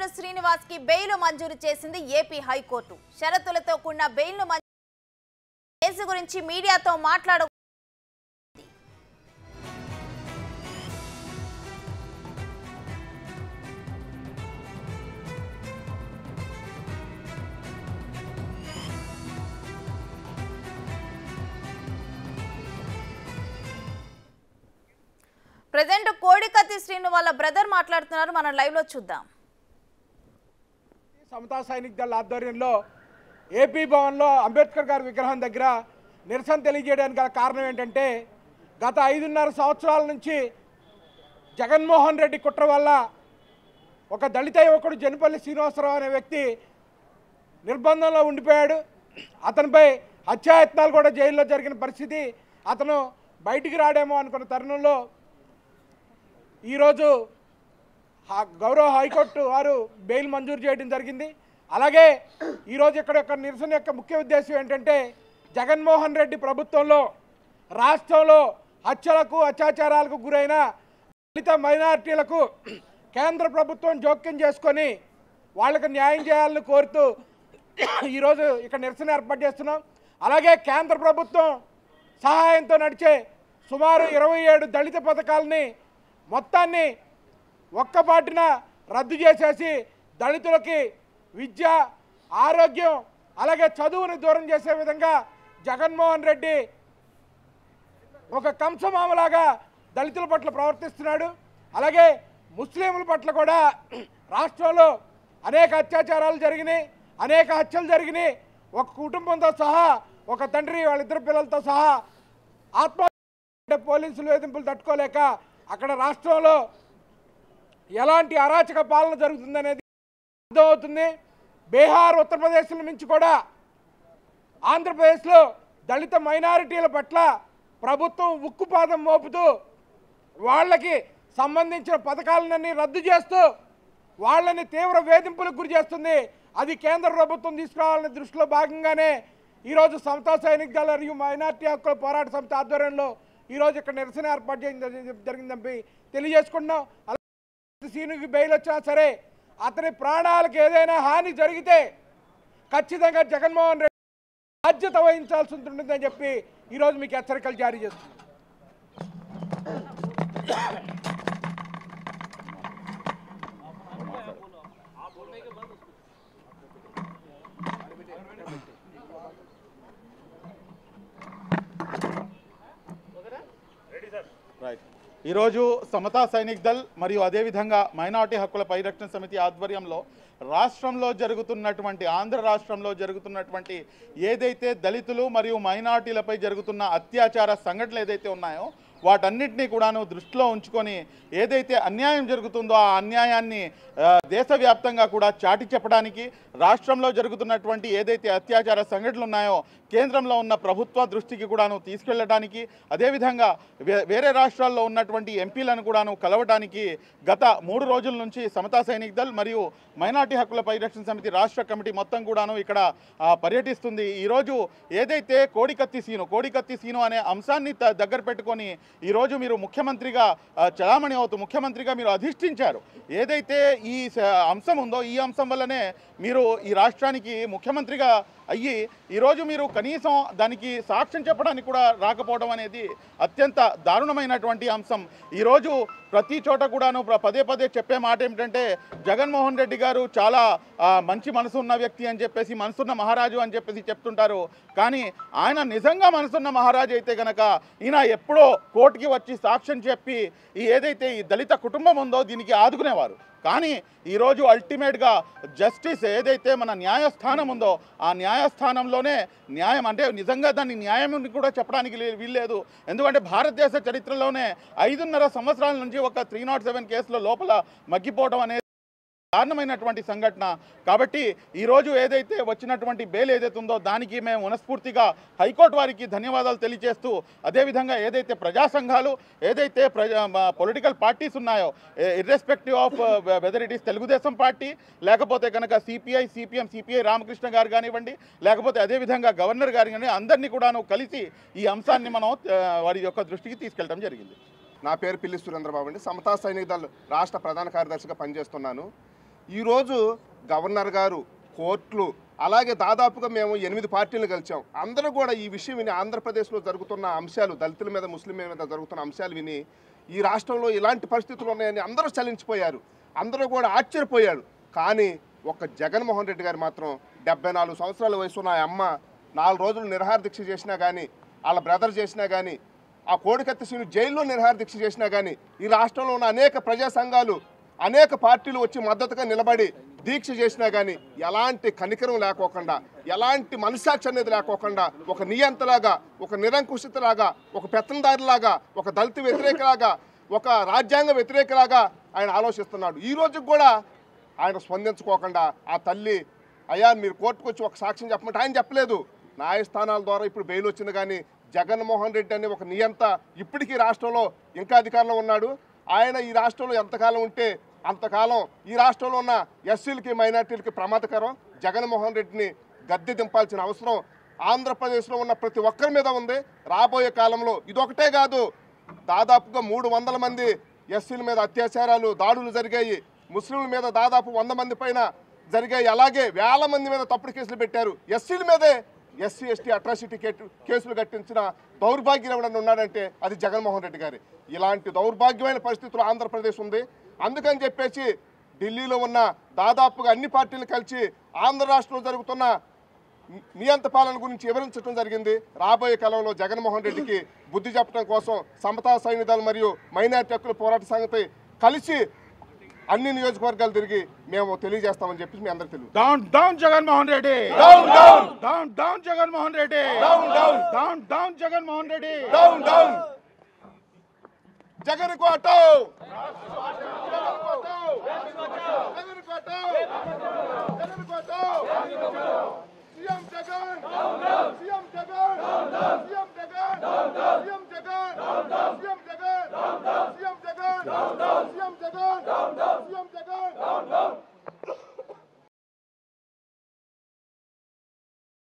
ఆదూరు శ్రీనివాస్ కి బెయిల్ మంజూరు చేసింది ఏపీ హైకోర్టు. షరతులతో కూడిన బెయిల్ ను కేసు గురించి మీడియాతో మాట్లాడ ప్రెజెంట్ కోడికత్తి శ్రీను వాళ్ళ బ్రదర్ మాట్లాడుతున్నారు. మనం లైవ్ లో చూద్దాం. సమతా సైనిక్ దళ ఆధ్వర్యంలో ఏపీ భవన్లో అంబేద్కర్ గారి విగ్రహం దగ్గర నిరసన తెలియజేయడానికి గల కారణం ఏంటంటే గత 5.5 సంవత్సరాల నుంచి జగన్మోహన్ రెడ్డి కుట్ర వల్ల ఒక దళిత యువకుడు జనపల్లి శ్రీనివాసరావు అనే వ్యక్తి నిర్బంధంలో ఉండిపోయాడు. అతనిపై హత్యాయత్నాలు కూడా జైల్లో జరిగిన పరిస్థితి. అతను బయటికి రాడేమో అనుకున్న తరుణంలో ఈరోజు గౌరవ హైకోర్టు వారు బెయిల్ మంజూరు చేయడం జరిగింది. అలాగే ఈరోజు ఇక్కడ యొక్క నిరసన యొక్క ముఖ్య ఉద్దేశం ఏంటంటే జగన్మోహన్ రెడ్డి ప్రభుత్వంలో రాష్ట్రంలో హత్యలకు అత్యాచారాలకు గురైన దళిత మైనారిటీలకు కేంద్ర ప్రభుత్వం జోక్యం చేసుకొని వాళ్ళకు న్యాయం చేయాలని కోరుతూ ఈరోజు ఇక్కడ నిరసన ఏర్పాటు చేస్తున్నాం. అలాగే కేంద్ర ప్రభుత్వం సహాయంతో నడిచే సుమారు 27 దళిత పథకాలని మొత్తాన్ని ఒక్కపాటిన రద్దు చేసేసి దళితులకి విద్య, ఆరోగ్యం, అలాగే చదువుని దూరం చేసే విధంగా జగన్మోహన్ రెడ్డి ఒక కంసమామలాగా దళితుల పట్ల ప్రవర్తిస్తున్నాడు. అలాగే ముస్లింల పట్ల కూడా రాష్ట్రంలో అనేక అత్యాచారాలు జరిగినాయి, అనేక హత్యలు జరిగినాయి. ఒక కుటుంబంతో సహా, ఒక తండ్రి వాళ్ళిద్దరు పిల్లలతో సహా ఆత్మహత్య పోలీసులు వేధింపులు తట్టుకోలేక అక్కడ రాష్ట్రంలో ఎలాంటి అరాచక పాలన జరుగుతుందనేది అర్థమవుతుంది. బీహార్, ఉత్తరప్రదేశ్ల నుంచి కూడా ఆంధ్రప్రదేశ్లో దళిత మైనారిటీల పట్ల ప్రభుత్వం ఉక్కుపాదం మోపుతూ వాళ్ళకి సంబంధించిన పథకాలన్నీ రద్దు చేస్తూ వాళ్ళని తీవ్ర వేధింపులకు గురి చేస్తుంది. అది కేంద్ర ప్రభుత్వం తీసుకురావాలనే దృష్టిలో భాగంగానే ఈరోజు సమతా సైనిక్ దళ మరియు మైనార్టీ హక్కుల పోరాట సమితి ఆధ్వర్యంలో ఈరోజు ఇక్కడ నిరసన ఏర్పాటు చేయడం జరిగిందని తెలియజేసుకుంటున్నాం. అలాగే సీనుకి బెయిల్ వచ్చినా సరే అతని ప్రాణాలకు ఏదైనా హాని జరిగితే ఖచ్చితంగా జగన్మోహన్ రెడ్డి బాధ్యత వహించాల్సి ఉంటుందని చెప్పి ఈరోజు మీకు హెచ్చరికలు జారీ చేస్తున్నాం. ఈరోజు సమతా సైనిక్ దళ్ మరియు అదేవిధంగా మైనారిటీ హక్కుల పరిరక్షణ సమితి ఆధ్వర్యంలో రాష్ట్రంలో జరుగుతున్నటువంటి ఆంధ్ర రాష్ట్రంలో జరుగుతున్నటువంటి ఏదైతే దళితులు మరియు మైనారిటీలపై జరుగుతున్న అత్యాచార సంఘటనలు ఏదైతే ఉన్నాయో వాటన్నిటినీ కూడాను దృష్టిలో ఉంచుకొని ఏదైతే అన్యాయం జరుగుతుందో ఆ అన్యాయాన్ని దేశవ్యాప్తంగా కూడా చాటి చెప్పడానికి, రాష్ట్రంలో జరుగుతున్నటువంటి ఏదైతే అత్యాచార సంఘటనలు ఉన్నాయో కేంద్రంలో ఉన్న ప్రభుత్వ దృష్టికి కూడాను తీసుకెళ్లడానికి, అదేవిధంగా వేరే రాష్ట్రాల్లో ఉన్నటువంటి ఎంపీలను కూడాను కలవడానికి గత 3 రోజుల నుంచి సమతా సైనిక్ దళ్ మరియు మైనారిటీ హక్కుల పరిరక్షణ సమితి రాష్ట్ర కమిటీ మొత్తం కూడాను ఇక్కడ పర్యటిస్తుంది. ఈరోజు ఏదైతే కోడికత్తి సీను అనే అంశాన్ని దగ్గర పెట్టుకొని ఈరోజు మీరు ముఖ్యమంత్రిగా చలామణి అవుతూ ముఖ్యమంత్రిగా మీరు అధిష్ఠించారు. ఏదైతే ఈ అంశం ఉందో ఈ అంశం వల్లనే మీరు ఈ రాష్ట్రానికి ముఖ్యమంత్రిగా అయ్యి ఈరోజు మీరు కనీసం దానికి సాక్ష్యం చెప్పడానికి కూడా రాకపోవడం అనేది అత్యంత దారుణమైనటువంటి అంశం. ఈరోజు ప్రతి చోట కూడాను పదే పదే చెప్పే మాట ఏమిటంటే జగన్మోహన్ రెడ్డి గారు చాలా మంచి మనసు ఉన్న వ్యక్తి అని చెప్పేసి, మనసున్న మహారాజు అని చెప్పేసి చెప్తుంటారు. కానీ ఆయన నిజంగా మనసున్న మహారాజు అయితే కనుక ఈయన ఎప్పుడో కోర్టుకి వచ్చి సాక్ష్యం చెప్పి ఏదైతే ఈ దళిత కుటుంబం ఉందో దీనికి ఆదుకునేవారు. కానీ ఈరోజు అల్టిమేట్గా జస్టిస్ ఏదైతే మన న్యాయస్థానం ఉందో ఆ న్యాయస్థానంలోనే న్యాయం అంటే నిజంగా దాన్ని న్యాయం కూడా చెప్పడానికి వీల్లేదు. ఎందుకంటే భారతదేశ చరిత్రలోనే 5.5 సంవత్సరాల నుంచి ఒక 307 కేసుల లోపల మగ్గిపోవడం అనేది దారుణమైనటువంటి సంఘటన. కాబట్టి ఈరోజు ఏదైతే వచ్చినటువంటి బెయిల్ ఏదైతే ఉందో దానికి మేము మనస్ఫూర్తిగా హైకోర్టు వారికి ధన్యవాదాలు తెలియజేస్తూ, అదేవిధంగా ఏదైతే ప్రజా సంఘాలు ఏదైతే పొలిటికల్ పార్టీస్ ఉన్నాయో irrespective of whether it is Telugu Desam party లేకపోతే కనుక సిపిఐ, సిపిఎం, సిపిఐ రామకృష్ణ గారు కానివ్వండి, లేకపోతే అదేవిధంగా గవర్నర్ గారు కానీ అందరినీ కూడాను కలిసి ఈ అంశాన్ని మనం వారి యొక్క దృష్టికి తీసుకెళ్ళడం జరిగింది. నా పేరు పిల్లి సురేంద్రబాబు అండి. సమతా సైనిక్ దళ్ రాష్ట్ర ప్రధాన కార్యదర్శిగా పనిచేస్తున్నాను. ఈరోజు గవర్నర్ గారు, కోర్టులు, అలాగే దాదాపుగా మేము 8 పార్టీలు కలిసాం. అందరూ కూడా ఈ విషయం విని, ఆంధ్రప్రదేశ్లో జరుగుతున్న అంశాలు, దళితుల మీద, ముస్లింల మీద జరుగుతున్న అంశాలు విని ఈ రాష్ట్రంలో ఇలాంటి పరిస్థితులు ఉన్నాయని అందరూ చలించిపోయారు. అందరూ కూడా ఆశ్చర్యపోయారు. కానీ ఒక జగన్మోహన్ రెడ్డి గారు మాత్రం 74 సంవత్సరాల వయసు ఉన్న అమ్మ 4 రోజులు నిరాహార దీక్ష చేసినా కానీ, వాళ్ళ బ్రదర్ చేసినా కానీ, ఆ కోడికత్తి శ్రీను జైల్లో నిరాహార దీక్ష చేసినా కానీ, ఈ రాష్ట్రంలో ఉన్న అనేక ప్రజా సంఘాలు, అనేక పార్టీలు వచ్చి మద్దతుగా నిలబడి దీక్ష చేసినా కానీ ఎలాంటి కనికరం లేకోకుండా, ఎలాంటి మనస్సాక్షి అనేది లేకోకుండా, ఒక నియంతలాగా, ఒక నిరంకుశితలాగా, ఒక పెత్తందారిలాగా, ఒక దళిత వ్యతిరేకలాగా, ఒక రాజ్యాంగ వ్యతిరేకలాగా ఆయన ఆలోచిస్తున్నాడు. ఈ రోజుకి కూడా ఆయన స్పందించుకోకుండా ఆ తల్లి, అయ్యా మీరు కోర్టుకు వచ్చి ఒక సాక్ష్యం చెప్పమంటే ఆయన చెప్పలేదు. న్యాయస్థానాల ద్వారా ఇప్పుడు బెయిల్ వచ్చింది. కానీ జగన్మోహన్ రెడ్డి అనే ఒక నియంత ఇప్పటికీ రాష్ట్రంలో ఇంకా అధికారంలో ఉన్నాడు. ఆయన ఈ రాష్ట్రంలో ఎంతకాలం ఉంటే అంతకాలం ఈ రాష్ట్రంలో ఉన్న ఎస్సీలకి, మైనార్టీలకి ప్రమాదకరం. జగన్మోహన్ రెడ్డిని గద్దె దింపాల్సిన అవసరం ఆంధ్రప్రదేశ్లో ఉన్న ప్రతి ఒక్కరి మీద ఉంది. రాబోయే కాలంలో ఇదొకటే కాదు, దాదాపుగా 300 మంది ఎస్సీల మీద అత్యాచారాలు, దాడులు జరిగాయి. ముస్లింల మీద దాదాపు 100 మంది పైన జరిగాయి. అలాగే వేల మంది మీద తప్పుడు కేసులు పెట్టారు. ఎస్సీల మీదే ఎస్సీ ఎస్టీ అట్రాసిటీ కేసులు కట్టించిన దౌర్భాగ్యం ఎవడన్నా ఉన్నాడంటే అది జగన్మోహన్ రెడ్డి గారి. ఇలాంటి దౌర్భాగ్యమైన పరిస్థితులు ఆంధ్రప్రదేశ్ ఉంది. అందుకని చెప్పేసి ఢిల్లీలో ఉన్న దాదాపుగా అన్ని పార్టీలు కలిసి ఆంధ్ర రాష్ట్రంలో జరుగుతున్న నియంత పాలన గురించి వివరించడం జరిగింది. రాబోయే కాలంలో జగన్మోహన్ రెడ్డికి బుద్ధి చెప్పడం కోసం సమతా సైనిక దళం మరియు మైనార్టీ హక్కుల పోరాట సంఘంతో కలిసి అన్ని నియోజకవర్గాలు తిరిగి మేము తెలియజేస్తామని చెప్పి మీ అందరికీ తెలియదు. Down down Jaganmohan Reddy, down down down down Jaganmohan Reddy, down down down down Jaganmohan Reddy, down down Jagan కోటో, CM Jagan, CM Jagan, CM Jagan, CM Jagan, CM Jagan, CM Jagan, CM Jagan, CM Jagan.